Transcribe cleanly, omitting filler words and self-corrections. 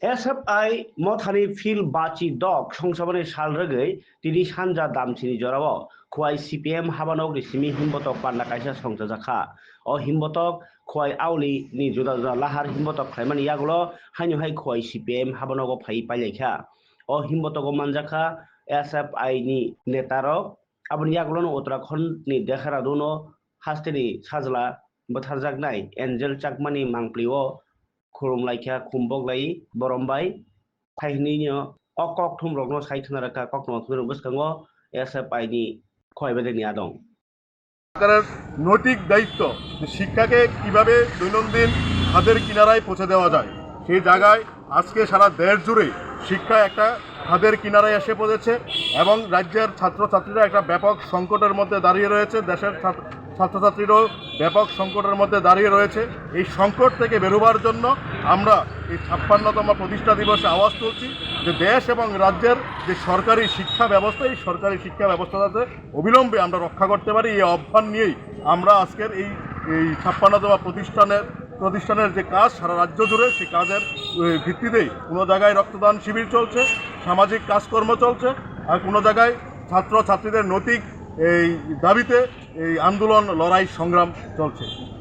SFI Mothani Phil Bachi Dog Songsabani Salregei Didi Sanja Damchini Jorabo Kwai CPM Habanog Simi Himbotok Panda Kaisa Songsajaka O Himbotok Kwai Auli Ni Juda Lahar Himbotok Klaimani Yaglo Hanyu Hai Kwai CPM Habanogo Pai Paleka O Himbotogo Manjaka SFI Ni Netaro Abun Yaglon Uttarakhand Ni Dehraduno Hastini Sajla Butharjagnai Angel Chakmani Mangplio Kurumlaika Kumboglai Borombai Kainino Okok Tumrogno Saitanaka Kokno Buskango SFI ni Koibedeni Adong সরকারের নৈতিক দায়িত্ব যে শিক্ষাকে কিভাবে দৈনন্দিন খাদের কিনারায় পৌঁছে দেওয়া যায় সেই জায়গায় আজকে সারা দেশ জুড়ে শিক্ষা একটা খাদের কিনারায় এসে পড়েছে এবং রাজ্যের ছাত্রছাত্রীরা একটা ব্যাপক সংকটের মধ্যে দাঁড়িয়ে রয়েছে দেশের ছাত্রছাত্রীরাও ব্যাপক সংকটের মধ্যে দাঁড়িয়ে রয়েছে এই সংকট থেকে বেরোবার জন্য আমরা এই ৫৬তম প্রতিষ্ঠা দিবসে আওয়াজ তুলছি যে দেশ এবং রাজ্যের যে সরকারি শিক্ষা ব্যবস্থা এই সরকারি শিক্ষা ব্যবস্থাটাতে অবিলম্বে আমরা রক্ষা করতে পারি এই আহ্বান নিয়েই আমরা আজকের এই ৫৬তম প্রতিষ্ঠানের যে কাজ সারা রাজ্য জুড়ে সেই কাজের ভিত্তিতেই কোনো জায়গায় রক্তদান শিবির চলছে সামাজিক কাজকর্ম চলছে আর কোনো জায়গায় ছাত্রছাত্রীদের নৈতিক এই দাবিতে এই আন্দোলন লড়াই সংগ্রাম চলছে।